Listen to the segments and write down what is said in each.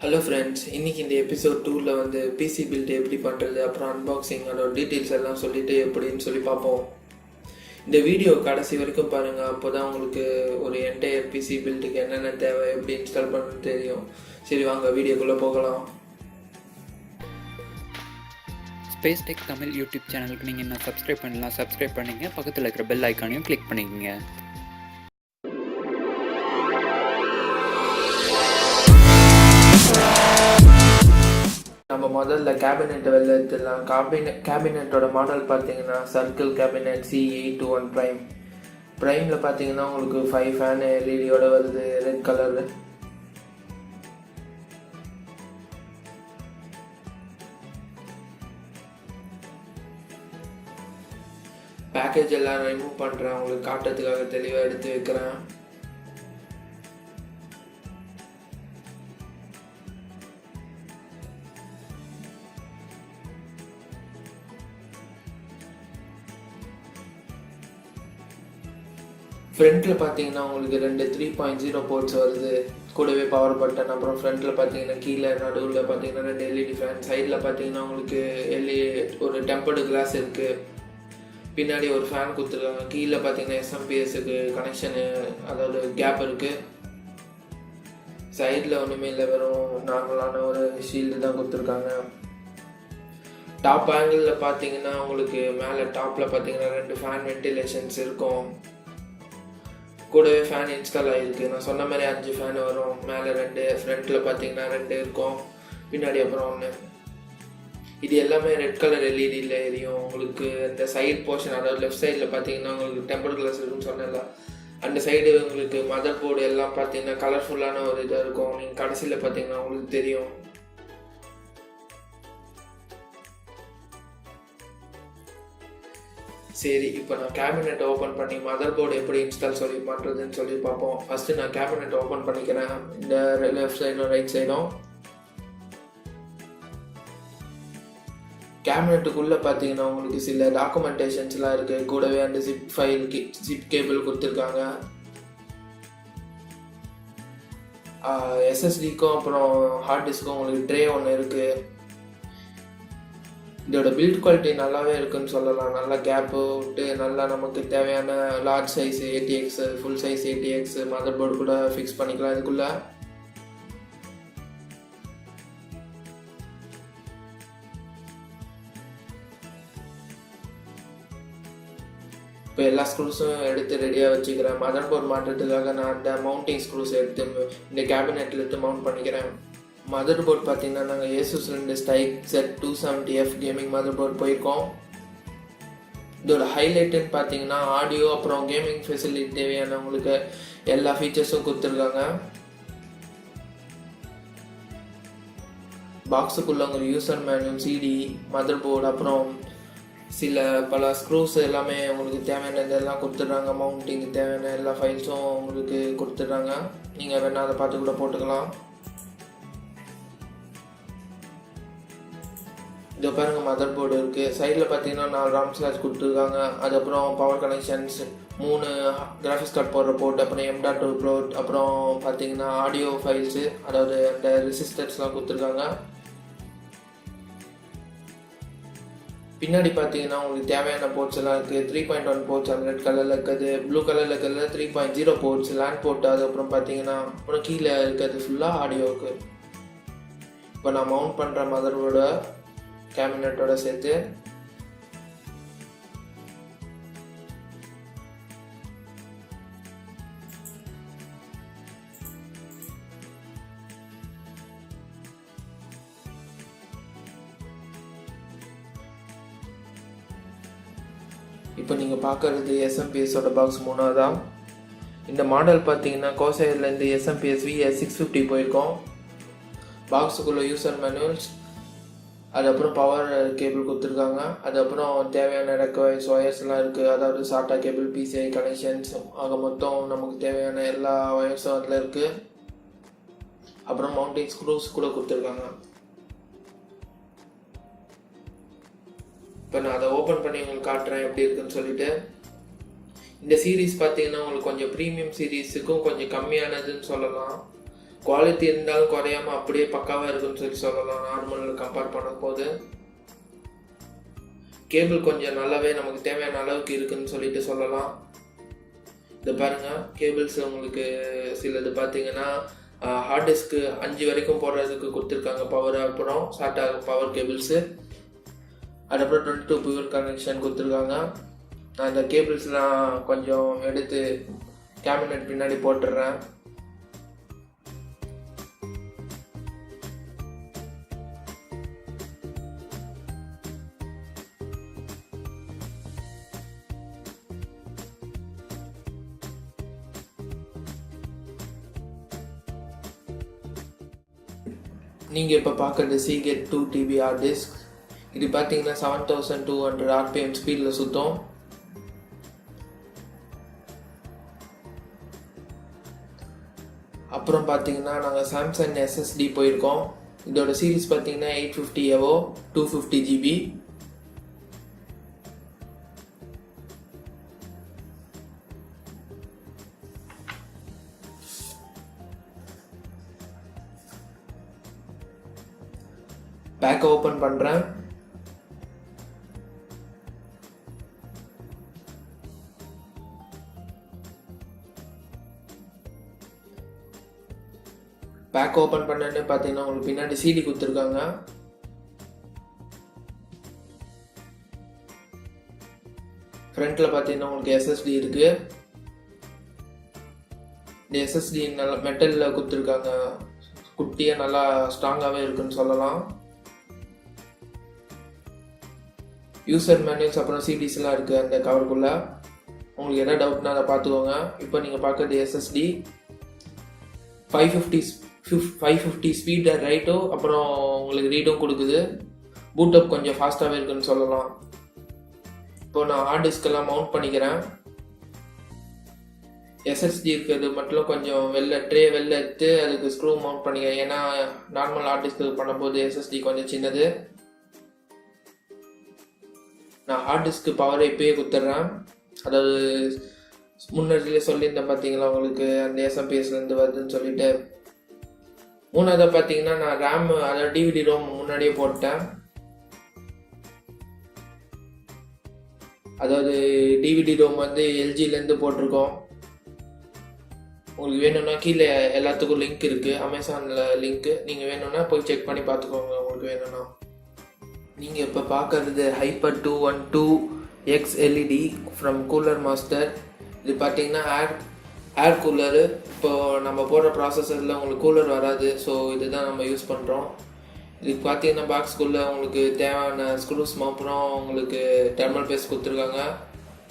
Hello friends, இன்றைக்கி இந்த episode 2ல் வந்து பிசி பில்ட் எப்படி பண்ணுறது, அப்புறம் அன்பாக்சிங் அதோட டீட்டெயில்ஸ் எல்லாம் சொல்லிவிட்டு எப்படின்னு சொல்லி பார்ப்போம். இந்த வீடியோ கடைசி வரைக்கும் பாருங்கள், அப்போ தான் உங்களுக்கு ஒரு என்டையர் பிசி பில்ட்டுக்கு என்னென்ன தேவை, எப்படி இன்ஸ்டால் பண்ணணும்னு தெரியும். சரி வாங்க வீடியோக்குள்ளே போகலாம். ஸ்பேஸ் டெக் தமிழ் யூடியூப் சேனலுக்கு நீங்கள் என்ன சப்ஸ்கிரைப் பண்ணலாம், சப்ஸ்கிரைப் பண்ணிங்க, பக்கத்தில் இருக்கிற பெல் ஐக்கானையும் கிளிக் பண்ணிக்கோங்க. நம்ம முதல்ல கேபினெட்டை வெளில எடுத்துடலாம். கேபினெட்டோட மாடல் பார்த்தீங்கன்னா சர்க்கிள் கேபினெட் C821 ப்ரைமில் பார்த்தீங்கன்னா உங்களுக்கு 5 ஃபேன் எல்இடியோட வருது, ரெட் கலர். பேக்கேஜ் எல்லாம் ரிமூவ் பண்ணுறேன், உங்களுக்கு காட்டுறதுக்காக தெளிவாக எடுத்து வைக்கிறேன். ஃப்ரண்ட்டில் பார்த்தீங்கன்னா உங்களுக்கு 2 3.0 போர்ட்ஸ் வருது, கூடவே பவர் பட்டன். அப்புறம் ஃப்ரண்ட்டில் பார்த்தீங்கன்னா கீழே நடுவில் பார்த்தீங்கன்னா 2 எல்இடி ஃபேன். சைடில் பார்த்தீங்கன்னா உங்களுக்கு ஒரு டெம்பர்டு கிளாஸ் இருக்குது. பின்னாடி ஒரு ஃபேன் கொடுத்துருக்காங்க. கீழே பார்த்தீங்கன்னா எஸ்எம்பிஎஸ்க்கு கனெக்ஷனு, அதாவது கேப் இருக்குது. சைடில் ஒன்றுமே இல்லை, வெறும் நார்மலான ஒரு ஷீல்டு தான் கொடுத்துருக்காங்க. டாப் ஆங்கிளில் பார்த்தீங்கன்னா உங்களுக்கு மேலே டாப்பில் பார்த்தீங்கன்னா 2 ஃபேன் வென்டிலேஷன்ஸ் இருக்கும். கூடவே ஃபேன் இன்ஸ்டால் ஆகிருக்கு. நான் சொன்ன மாதிரி 5 ஃபேன் வரும். மேலே 2, ஃப்ரண்ட்டில் பார்த்தீங்கன்னா 2 இருக்கும், பின்னாடி அப்புறம் 1. இது எல்லாமே ரெட் கலர் எல்இடியில் எரியும். உங்களுக்கு இந்த சைடு போர்ஷன், அதாவது லெஃப்ட் சைடில் பார்த்தீங்கன்னா உங்களுக்கு டெம்பர் கிளாஸ் இருக்குன்னு சொன்னல, அந்த சைடு உங்களுக்கு மதர் போர்டு எல்லாம் பார்த்தீங்கன்னா கலர்ஃபுல்லான ஒரு இதாக இருக்கும். நீங்கள் கடைசியில் பார்த்தீங்கன்னா உங்களுக்கு தெரியும். சரி, இப்போ நான் கேபினெட் ஓப்பன் பண்ணி மதர் போர்டு எப்படி இன்ஸ்டால் பண்ணுறதுன்னு சொல்லி பார்ப்போம். ஃபஸ்ட்டு நான் கேபினெட் ஓப்பன் பண்ணிக்கிறேன், இந்த லெஃப்ட் சைடும் ரைட் சைடும். கேபினெட்டுக்குள்ளே பார்த்தீங்கன்னா உங்களுக்கு சில டாக்குமெண்டேஷன்ஸ்லாம் இருக்குது. கூடவே அந்த ஜிப் கேபிள் கொடுத்துருக்காங்க. எஸ்எஸ்டிக்கும் அப்புறம் ஹார்ட் டிஸ்க்கும் உங்களுக்கு ட்ரே ஒன்று இருக்குது. இதோட பில்ட் குவாலிட்டி நல்லாவே இருக்குன்னு சொல்லலாம். நல்லா கேப்பு விட்டு நல்லா நமக்கு தேவையான large size ATX, full size ATX mother board கூட ஃபிக்ஸ் பண்ணிக்கலாம் இதுக்குள்ள. இப்போ எல்லா ஸ்க்ரூஸும் எடுத்து ரெடியாக வச்சுக்கிறேன். மதர் போர்டு மாட்டுறதுக்காக நான் அந்த மவுண்டிங் ஸ்க்ரூஸ் எடுத்து இந்த கேபினெட்டில் எடுத்து மவுண்ட் பண்ணிக்கிறேன். மதர் போர்டு பார்த்தீங்கன்னா நாங்கள் ஏசூஸ் 2 strike Z270F gaming mother board போயிருக்கோம். இதோட ஹைலைட்டுன்னு பார்த்தீங்கன்னா ஆடியோ அப்புறம் கேமிங் ஃபெசிலிட்டி தேவையான உங்களுக்கு எல்லா ஃபீச்சர்ஸும் கொடுத்துருக்காங்க. பாக்ஸுக்குள்ள உங்களுக்கு user manual, CD, mother board, அப்புறம் பல ஸ்க்ரூஸ் எல்லாமே உங்களுக்கு தேவையான இதெல்லாம் கொடுத்துட்றாங்க. மவுண்டிங் தேவையான எல்லா ஃபைல்ஸும் உங்களுக்கு கொடுத்துட்றாங்க. நீங்கள் வேணால் அதை பார்த்து கூட போட்டுக்கலாம். இதை பாருங்கள், மதர் போர்டு இருக்குது. சைடில் பார்த்தீங்கன்னா 4 RAM ஸ்லாட்ஸ் கொடுத்துருக்காங்க. அதுக்கப்புறம் பவர் கனெக்ஷன்ஸ், 3 கிராஃபிக்ஸ் கார்டு போடுற போர்ட், அப்புறம் M.2 போர்ட், அப்புறம் பார்த்தீங்கன்னா ஆடியோ ஃபைல்ஸு, அதாவது அந்த ரெசிஸ்டர்ஸ்லாம் கொடுத்துருக்காங்க. பின்னாடி பார்த்தீங்கன்னா உங்களுக்கு தேவையான போர்ட்ஸ் எல்லாம் இருக்குது. 3.1 போர்ட்ஸ் அந்த ரெட் கலரில் இருக்குது. ப்ளூ கலரில் இருக்கிறது 3.0 போர்ட்ஸ் லேண்ட் போர்ட். அதுக்கப்புறம் பார்த்தீங்கன்னா அப்புறம் கீழே இருக்கிறது ஃபுல்லாக ஆடியோவுக்கு. இப்போ நான் மவுண்ட் பண்ணுற மதரோட கேபினெட்டோட சேர்த்து இப்போ நீங்கள் பார்க்குறது எஸ்எம்பிஎஸோட பாக்ஸ் 3. இந்த மாடல் பார்த்தீங்கன்னா கோசையர்லேருந்து எஸ்எம்பிஎஸ் VS650 போயிருக்கோம். பாக்ஸுக்குள்ளே யூசர் மேனுவல்ஸ், அதுக்கப்புறம் பவர் கேபிள் கொடுத்துருக்காங்க. அதுக்கப்புறம் தேவையான ரெக்வைஸ் ஒயர்ஸ்லாம் இருக்குது, அதாவது சாட்டா கேபிள், PCI கனெக்ஷன்ஸ், ஆக மொத்தம் நமக்கு தேவையான எல்லா ஒயர்ஸும் அதில் இருக்குது. அப்புறம் மவுண்டிங் ஸ்க்ரூஸ் கூட கொடுத்துருக்காங்க. இப்போ நான் அதை ஓப்பன் பண்ணி உங்களுக்கு காட்டுறேன் எப்படி இருக்குன்னு சொல்லிட்டு. இந்த சீரீஸ் பார்த்தீங்கன்னா உங்களுக்கு கொஞ்சம் ப்ரீமியம் சீரீஸுக்கும் கொஞ்சம் கம்மியானதுன்னு சொல்லலாம். குவாலிட்டி இருந்தாலும் குறையாமல் அப்படியே பக்காவாக இருக்குன்னு சொல்லலாம். நார்மல் கம்பேர் பண்ணும்போது கேபிள் கொஞ்சம் நல்லாவே நமக்கு தேவையான அளவுக்கு இருக்குன்னு சொல்லிட்டு சொல்லலாம். இதை பாருங்கள், கேபிள்ஸ் உங்களுக்கு சிலது பார்த்தீங்கன்னா ஹார்ட் டிஸ்க்கு 5 வரைக்கும் போடுறதுக்கு கொடுத்துருக்காங்க பவர். அப்புறம் ஷார்ட் ஆகும் பவர் கேபிள்ஸு. அதுக்கப்புறம் 22 பியூர் கனெக்ஷன் கொடுத்துருக்காங்க. நான் இந்த கேபிள்ஸ்லாம் கொஞ்சம் எடுத்து கேபினட் பின்னாடி போட்டுடுறேன். நீங்கள் இப்போ பார்க்குறது Seagate 2 TB ஹார்ட் டிஸ்க். இது பார்த்தீங்கன்னா 7200 RPM ஸ்பீடில் சுற்றும். அப்புறம் பார்த்தீங்கன்னா நாங்கள் சாம்சங் SSD போயிருக்கோம். இதோட சீரிஸ் பார்த்தீங்கன்னா 850 EVO 250 GB. பேக்கை ஓப்பன் பண்ணுறேன். பேக் ஓப்பன் பண்ணேன்னு பார்த்தீங்கன்னா உங்களுக்கு பின்னாடி சிடி கொடுத்துருக்காங்க. ஃப்ரண்ட்டில் பார்த்தீங்கன்னா உங்களுக்கு எஸ்எஸ்டி இருக்குது. இந்த எஸ்எஸ்டி நல்லா மெட்டலில் கொடுத்துருக்காங்க. குட்டியாக நல்லா ஸ்ட்ராங்காகவே இருக்குன்னு சொல்லலாம். யூசர் மேனுவல்ஸ் அப்புறம் சிடிஸ்லாம் இருக்குது அந்த கவருக்குள்ளே. உங்களுக்கு எதாவது டவுட்னா அதை பார்த்துக்கோங்க. இப்போ நீங்கள் பார்க்குறது எஸ்எஸ்டி 550 ஸ்பீட் ரைட்டும் அப்புறம் உங்களுக்கு ரீடும் கொடுக்குது. பூட்டப் கொஞ்சம் ஃபாஸ்ட்டாகவே இருக்குன்னு சொல்லலாம். இப்போ நான் ஹார்ட் டிஸ்கெல்லாம் மவுண்ட் பண்ணிக்கிறேன். எஸ்எஸ்டி இருக்கிறது மட்டும் கொஞ்சம் வெளில எடுத்து அதுக்கு ஸ்க்ரூ மவுண்ட் பண்ணிக்கிறேன். ஏன்னா நார்மல் ஹார்ட் டிஸ்க்கு பண்ணும்போது எஸ்எஸ்டி கொஞ்சம் சின்னது. நான் ஹார்ட் டிஸ்க்கு பவரை இப்போயே கொடுத்துட்றேன். அதாவது முன்னாடியே சொல்லியிருந்தேன் பார்த்தீங்களா உங்களுக்கு அந்த எஸ்எம்பிஎஸ்லேருந்து வருதுன்னு சொல்லிட்டு. மூணாவது பார்த்தீங்கன்னா நான் ரேம் அதாவது டிவிடி ரோம் முன்னாடியே போட்டேன். அதாவது டிவிடி ரோம் வந்து எல்ஜிலேருந்து போட்டிருக்கோம். உங்களுக்கு வேணும்னா கீழே எல்லாத்துக்கும் லிங்க் இருக்குது, அமேசானில் லிங்க்கு. நீங்கள் வேணும்னா போய் செக் பண்ணி பார்த்துக்கோங்க உங்களுக்கு வேணும்னா. நீங்கள் இப்போ பார்க்குறது hyper 212X LED from cooler master. இது பார்த்தீங்கன்னா ஏர் கூலரு. இப்போது நம்ம போடுற ப்ராசஸரில் உங்களுக்கு கூலர் வராது. ஸோ இதுதான் நம்ம யூஸ் பண்ணுறோம். இதுக்கு பார்த்தீங்கன்னா பாக்ஸ்குள்ளே உங்களுக்கு தேவையான ஸ்க்ரூஸ் அப்புறம் உங்களுக்கு டெர்மல் பேஸ் கொடுத்துருக்காங்க.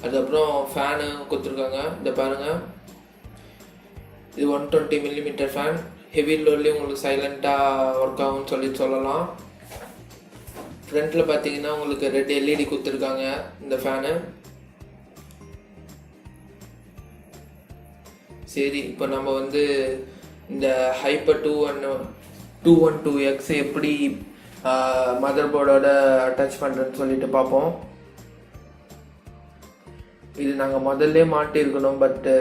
அதுக்கப்புறம் ஃபேனு கொடுத்துருக்காங்க. இதை பாருங்கள், இது 120 mm ஃபேன். ஹெவி லோட்லேயும் உங்களுக்கு சைலண்ட்டாக ஒர்க் ஆகும்னு சொல்லலாம். ஃப்ரண்ட்டில் பார்த்தீங்கன்னா உங்களுக்கு ரெட் LED கொடுத்துருக்காங்க இந்த ஃபேனு. சரி, இப்போ நம்ம வந்து இந்த ஹைப்பர் 212X எப்படி மதர் போர்டோட அட்டாச் பண்ணுறதுன்னு சொல்லிட்டு பார்ப்போம். இது நாங்கள் முதல்ல மாட்டியிருக்கணும். பட்டு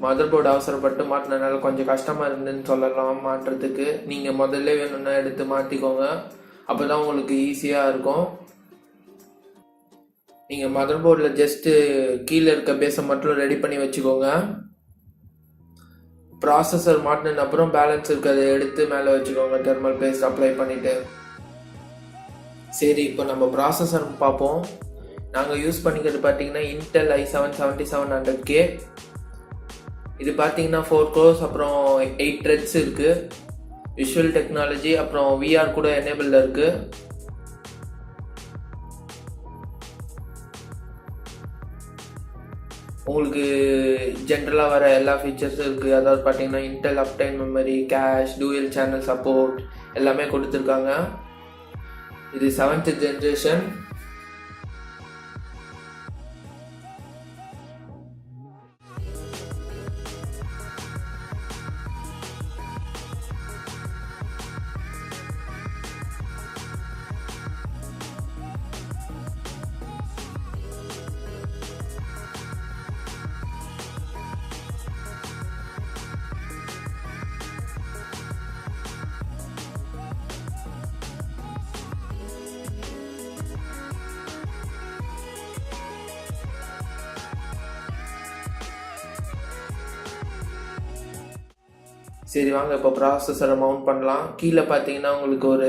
மதர் போர்டு அவசரப்பட்டு மாட்டினதுனால கொஞ்சம் கஷ்டமாக இருந்துன்னு சொல்லலாம் மாட்டுறதுக்கு. நீங்கள் முதல்ல வேணும்னா எடுத்து மாற்றிக்கோங்க, அப்போ தான் உங்களுக்கு ஈஸியாக இருக்கும். நீங்கள் மதர் போர்டில் ஜஸ்ட்டு கீழே இருக்க பேஸை மட்டும் ரெடி பண்ணி வச்சுக்கோங்க. ப்ராசஸர் மாட்டின அப்புறம் பேலன்ஸ் இருக்கிறத எடுத்து மேலே வச்சுக்கோங்க தெர்மல் பேஸ்ட் அப்ளை பண்ணிவிட்டு. சரி, இப்போ நம்ம ப்ராசஸர் பார்ப்போம். நாங்கள் யூஸ் பண்ணிக்கிறது பார்த்தீங்கன்னா இன்டெல் i7 7700K. இது பார்த்தீங்கன்னா 4 cores அப்புறம் 8 threads இருக்குது. விஷுவல் டெக்னாலஜி அப்புறம் VR கூட எனேபிளில் இருக்குது. உங்களுக்கு ஜென்ரலாக வர எல்லா ஃபீச்சர்ஸும் இருக்குது. அதாவது பார்த்தீங்கன்னா Intel uptime memory, cash, dual channel support எல்லாமே கொடுத்துருக்காங்க. இது 7th generation. சரி வாங்க இப்போ ப்ராசஸரை மவுண்ட் பண்ணலாம். கீழே பார்த்தீங்கன்னா உங்களுக்கு ஒரு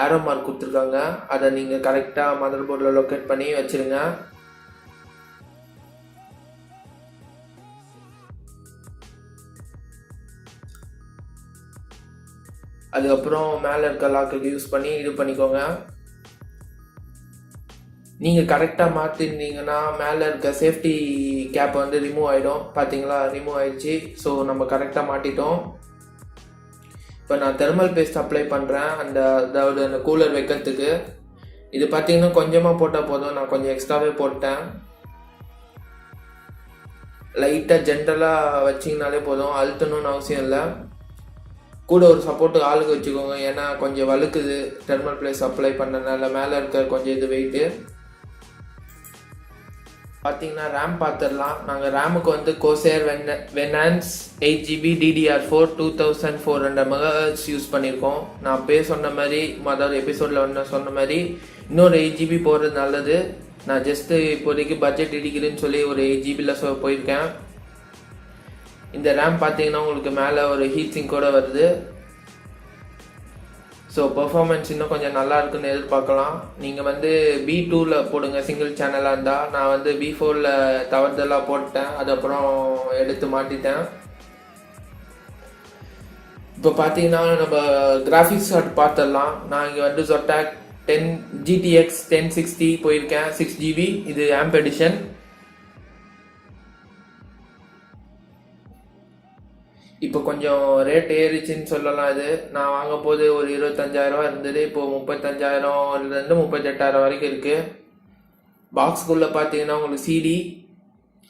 ஆரோ மார்க் கொடுத்துருக்காங்க, அதை நீங்கள் கரெக்டாக மதர் போர்டில் லொக்கேட் பண்ணி வச்சுருங்க. அதுக்கப்புறம் மேலே இருக்க லாக்குக்கு யூஸ் பண்ணி இது பண்ணிக்கோங்க. நீங்கள் கரெக்டாக மாற்றிருந்தீங்கன்னா மேலே இருக்க சேஃப்டி கேப் வந்து ரிமூவ் ஆகிடும். பார்த்தீங்களா, ரிமூவ் ஆயிடுச்சு. ஸோ நம்ம கரெக்டாக மாட்டிட்டோம். இப்போ நான் தெர்மல் பேஸ்ட் அப்ளை பண்ணுறேன், அதாவது அந்த கூலர் வைக்கிறதுக்கு. இது பார்த்தீங்கன்னா கொஞ்சமாக போட்டால் போதும், நான் கொஞ்சம் எக்ஸ்ட்ராவே போட்டேன். லைட்டாக ஜென்ரலாக வச்சிங்கனாலே போதும், அழுத்தணும்னு அவசியம் இல்லை. கூட ஒரு சப்போர்ட்டு ஆளுக்கு வச்சுக்கோங்க, ஏன்னா கொஞ்சம் வழுக்குது தெர்மல் பேஸ்ட் அப்ளை பண்ணனால. மேலே இருக்க கொஞ்சம் இது வெயிட்டு. பார்த்தீங்கன்னா ரேம் பார்த்துடலாம். நாங்கள் ரேமுக்கு வந்து கோசேர் வெனான்ஸ் 8GB DDR4 2400 MHz யூஸ் பண்ணியிருக்கோம். நான் அப்பயே சொன்ன மாதிரி, அதாவது எபிசோடில் சொன்ன மாதிரி இன்னொரு 8GB போகிறது நல்லது. நான் ஜஸ்ட்டு இப்போதைக்கு பட்ஜெட் இடிக்குதுன்னு சொல்லி ஒரு 8GBயில் போயிருக்கேன். இந்த ரேம் பார்த்தீங்கன்னா உங்களுக்கு மேலே ஒரு ஹீட் சிங்கோட வருது. ஸோ பெர்ஃபார்மன்ஸ் இன்னும் கொஞ்சம் நல்லா இருக்குன்னு எதிர்பார்க்கலாம். நீங்கள் வந்து B2ல் போடுங்க சிங்கிள் சேனலாக இருந்தால். நான் வந்து B4ல் தவறுதலாக போட்டேன், அதுக்கப்புறம் எடுத்து மாட்டிட்டேன். இப்போ பார்த்தீங்கன்னா நம்ம கிராஃபிக்ஸ் கார்டு பார்த்துடலாம். நான் இங்கே வந்து Zotac GTX 1060 போயிருக்கேன், 6GB. இது ஆம்ப் எடிஷன். இப்போ கொஞ்சம் ரேட் ஏறிச்சுன்னு சொல்லலாம். இது நான் வாங்கும் போது ஒரு 25,000 இருந்தது, இப்போது 35,000 38,000 வரைக்கும் இருக்குது. பாக்ஸுக்குள்ளே பார்த்தீங்கன்னா உங்களுக்கு CD,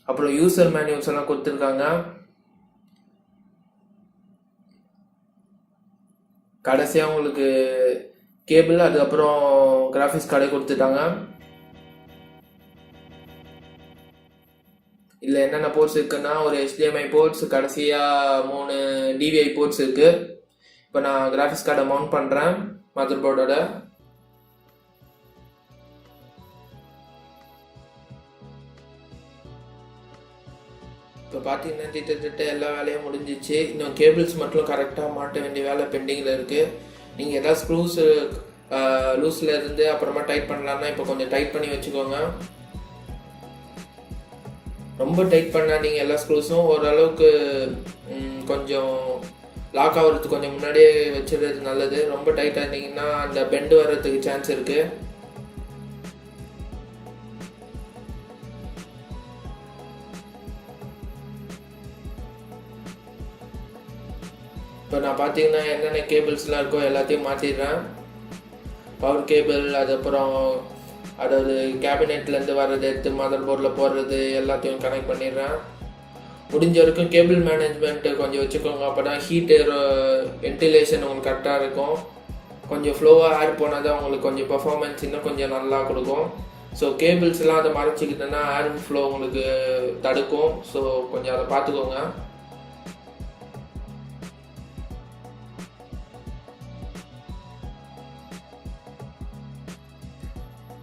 அப்புறம் யூசர் மேனுவல்ஸ் எல்லாம் கொடுத்துருக்காங்க. கடைசியாக உங்களுக்கு கேபிள், அதுக்கப்புறம் கிராஃபிக்ஸ் கார்டே கொடுத்துட்டாங்க. இதில் என்னென்ன போர்ட்ஸ் இருக்குன்னா, ஒரு HDMI போர்ட்ஸ், கடைசியாக 3 DVI போர்ட்ஸ் இருக்குது. இப்போ நான் கிராஃபிக்ஸ் கார்டை மவுண்ட் பண்ணுறேன் மதர் போர்டோட. இப்போ பார்த்தீங்கன்னா திட்டத்தட்ட எல்லா வேலையும் முடிஞ்சிச்சு. இன்னும் கேபிள்ஸ் மட்டும் கரெக்டாக மாட்ட வேண்டிய வேலை பெண்டிங்கில் இருக்குது. நீங்கள் எதாவது ஸ்க்ரூஸ் லூஸில் இருந்து அப்புறமா டைட் பண்ணலான்னா இப்போ கொஞ்சம் டைட் பண்ணி வச்சுக்கோங்க. ரொம்ப டைட் பண்ணாதீங்க, எல்லா ஸ்க்ரூஸும் ஓரளவுக்கு கொஞ்சம் லாக் ஆகிறதுக்கு கொஞ்சம் முன்னாடியே வச்சுருது நல்லது. ரொம்ப டைட்டாக இருந்தீங்கன்னா அந்த பெண்டு வர்றதுக்கு சான்ஸ் இருக்குது. இப்போ நான் பார்த்தீங்கன்னா என்னென்ன கேபிள்ஸ்லாம் இருக்கோ எல்லாத்தையும் மாற்றிடுறேன். பவர் கேபிள், அதுக்கப்புறம் அதாவது கேபினெட்லேருந்து வர்றது எடுத்து மதர் போர்டில் போடுறது எல்லாத்தையும் கனெக்ட் பண்ணிடுறேன். முடிஞ்ச வரைக்கும் கேபிள் மேனேஜ்மெண்ட்டு கொஞ்சம் வச்சுக்கோங்க, அப்போ தான் ஹீட் வென்டிலேஷன் உங்களுக்கு கரெக்டாக இருக்கும். கொஞ்சம் ஃப்ளோவாக ஏர் போனால் தான் உங்களுக்கு கொஞ்சம் பர்ஃபார்மன்ஸ் இன்னும் கொஞ்சம் நல்லா கொடுக்கும். ஸோ கேபிள்ஸ்லாம் அதை மறைச்சிக்கிட்டோன்னா ஏர் ஃப்ளோ உங்களுக்கு தடுக்கும். ஸோ கொஞ்சம் அதை பார்த்துக்கோங்க.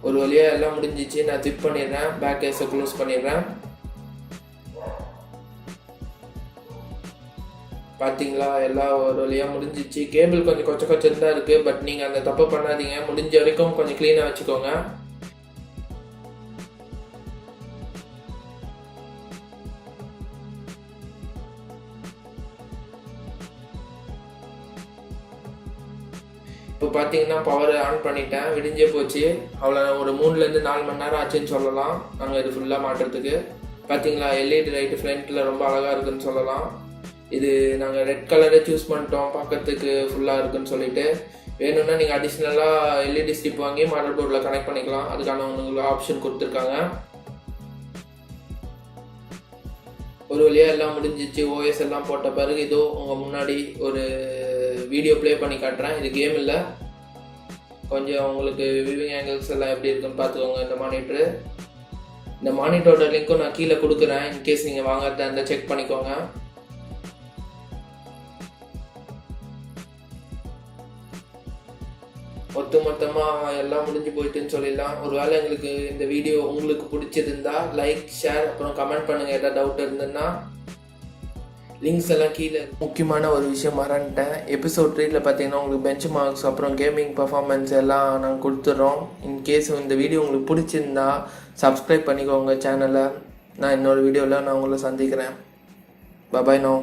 ஒரு வழியாக எல்லாம் முடிஞ்சிச்சு. நான் ஜிப் பண்ணிடுறேன், பேக் கேஸை க்ளோஸ் பண்ணிடுறேன். பார்த்தீங்களா, எல்லாம் ஒரு வழியாக முடிஞ்சிச்சு. கேபிள் கொஞ்சம் கொச்சம் தான் இருக்குது, பட் நீங்கள் அந்த தப்பு பண்ணாதீங்க. முடிஞ்ச வரைக்கும் கொஞ்சம் க்ளீனாக வச்சுக்கோங்க. இப்போ பார்த்தீங்கன்னா பவர் ஆன் பண்ணிட்டேன், விடிஞ்சே போச்சு. அவ்வளோ ஒரு 3-4 மணி நேரம் ஆச்சுன்னு சொல்லலாம் நாங்கள் இது ஃபுல்லாக மாட்டுறதுக்கு. பார்த்தீங்களா, LED லைட்டு ஃப்ரண்ட்டில் ரொம்ப அழகாக இருக்குதுன்னு சொல்லலாம். இது நாங்கள் ரெட் கலரே சூஸ் பண்ணிட்டோம், பார்க்கறதுக்கு ஃபுல்லாக இருக்குன்னு சொல்லிட்டு. வேணும்னா நீங்கள் அடிஷ்னலாக LED ஸ்டிப் வாங்கி மதர் போர்டில் கனெக்ட் பண்ணிக்கலாம். அதுக்கான உங்களுக்கு ஆப்ஷன் கொடுத்துருக்காங்க. ஒரு வழியாக எல்லாம் முடிஞ்சிச்சு. OS எல்லாம் போட்ட பிறகு இதோ உங்கள் முன்னாடி ஒரு வீடியோ ப்ளே பண்ணி காட்டுறேன். இது கேம் இல்லை, கொஞ்சம் உங்களுக்கு வியூவிங் ஆங்கிள்ஸ் எல்லாம் எப்படி இருக்குன்னு பார்த்துக்கோங்க. இந்த மானிட்டரோட லிங்க்கும் நான் கீழே கொடுக்குறேன், இன்கேஸ் நீங்கள் வாங்கிறதா இருந்தால் செக் பண்ணிக்கோங்க. மொத்தமாக எல்லாம் முடிஞ்சு போயிட்டுன்னு சொல்லிடலாம். ஒருவேளை எங்களுக்கு இந்த வீடியோ உங்களுக்கு பிடிச்சிருந்தா லைக், ஷேர், அப்புறம் கமெண்ட் பண்ணுங்கள். எதாவது டவுட் இருந்ததுன்னா லிங்க்ஸ் எல்லாம் கீழே. முக்கியமான ஒரு விஷயம் மறந்துட்டேன், எபிசோட் 3ல பார்த்தீங்கன்னா உங்களுக்கு பெஞ்ச் மார்க்ஸ் அப்புறம் கேமிங் பர்ஃபார்மன்ஸ் எல்லாம் நாங்கள் கொடுத்துட்றோம். இன்கேஸ் இந்த வீடியோ உங்களுக்கு பிடிச்சிருந்தா சப்ஸ்கிரைப் பண்ணிக்கோங்க சேனலை. நான் இன்னொரு வீடியோவில் நான் உங்களை சந்திக்கிறேன். பாய் நோ.